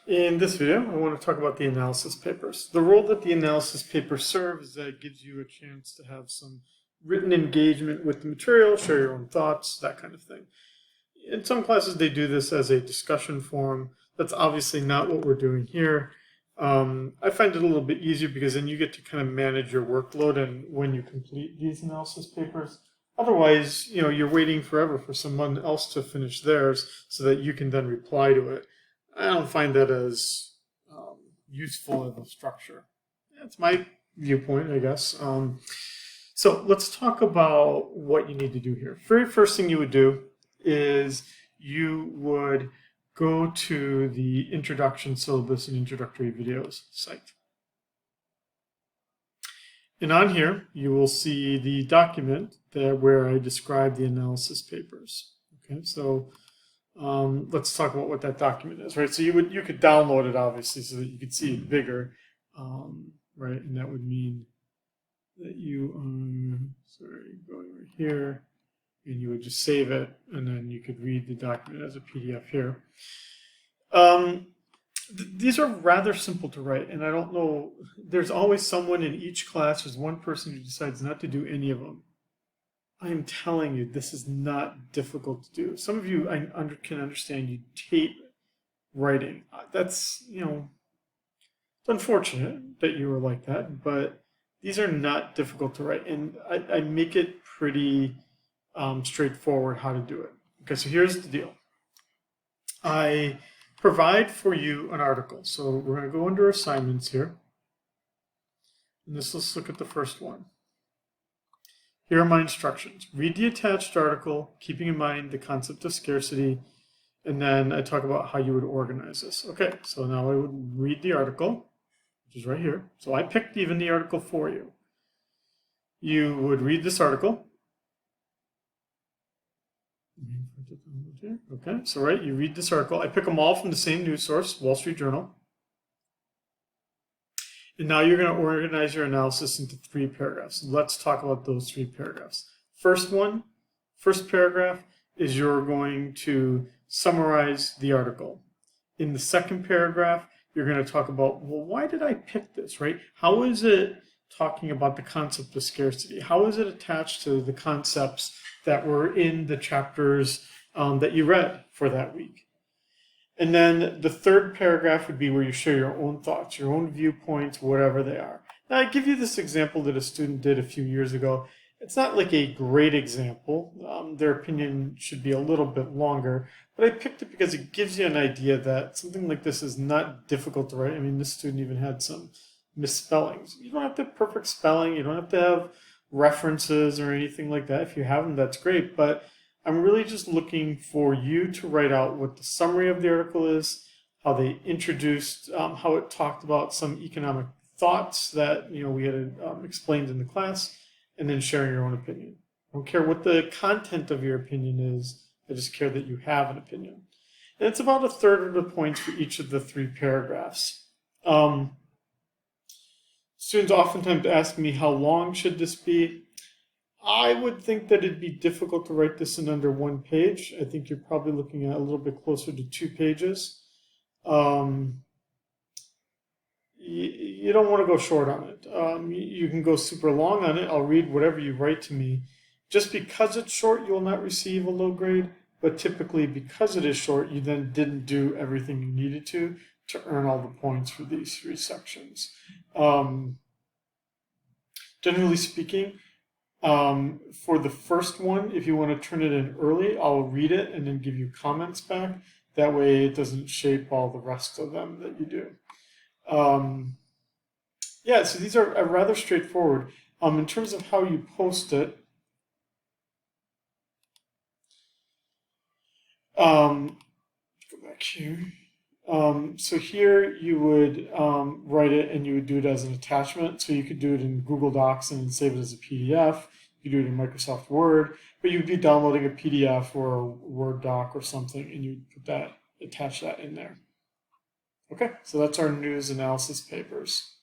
In this video, I want to talk about the analysis papers. The role that the analysis papers serve is that it gives you a chance to have some written engagement with the material, share your own thoughts, that kind of thing. In some classes, they do this as a discussion forum. That's obviously not what we're doing here. I find it a little bit easier because then you get to kind of manage your workload and when you complete these analysis papers. Otherwise, you're waiting forever for someone else to finish theirs so that you can then reply to it. I don't find that as useful of a structure. That's my viewpoint, I guess. So let's talk about what you need to do here. Very first thing you would do is you would go to the introduction syllabus and introductory videos site. And on here, you will see the document where I describe the analysis papers. Okay, so let's talk about what that document is, right? So you could download it, obviously, so that you could see it bigger, right? And that would mean that you going right here, and you would just save it, and then you could read the document as a PDF here. These are rather simple to write, and I don't know, there's always someone in each class, there's one person who decides not to do any of them. I am telling you, this is not difficult to do. Some of you can understand you tape writing. That's, it's unfortunate that you were like that, but these are not difficult to write, and I make it pretty straightforward how to do it. Okay, so here's the deal. I provide for you an article. So we're going to go under assignments here. And let's look at the first one. Here are my instructions. Read the attached article, keeping in mind the concept of scarcity, and then I talk about how you would organize this. Okay, so now I would read the article, which is right here. So I picked even the article for you. You would read this article. Okay, so right, you read this article. I pick them all from the same news source, Wall Street Journal. And now you're going to organize your analysis into 3 paragraphs. Let's talk about those 3 paragraphs. First paragraph is you're going to summarize the article. In the second paragraph, you're going to talk about, well, why did I pick this, right? How is it talking about the concept of scarcity? How is it attached to the concepts that were in the chapters that you read for that week? And then the third paragraph would be where you share your own thoughts, your own viewpoints, whatever they are. Now, I give you this example that a student did a few years ago. It's not like a great example. Their opinion should be a little bit longer, but I picked it because it gives you an idea that something like this is not difficult to write. I mean, this student even had some misspellings. You don't have to have perfect spelling. You don't have to have references or anything like that. If you have them, that's great, but I'm really just looking for you to write out what the summary of the article is, how they introduced, how it talked about some economic thoughts that we had explained in the class, and then sharing your own opinion. I don't care what the content of your opinion is. I just care that you have an opinion. And it's about 1/3 of the points for each of the 3 paragraphs. Students oftentimes ask me, how long should this be? I would think that it'd be difficult to write this in under 1 page. I think you're probably looking at a little bit closer to 2 pages. You don't want to go short on it. You can go super long on it. I'll read whatever you write to me. Just because it's short, you will not receive a low grade. But typically, because it is short, you then didn't do everything you needed to earn all the points for these 3 sections. Generally speaking, for the first one, if you want to turn it in early, I'll read it and then give you comments back. That way it doesn't shape all the rest of them that you do. Yeah, so these are rather straightforward. In terms of how you post it, go back here. So here you would write it and you would do it as an attachment. So you could do it in Google Docs and save it as a PDF. You could do it in Microsoft Word, but you'd be downloading a PDF or a Word doc or something, and you'd attach that in there. Okay, so that's our news analysis papers.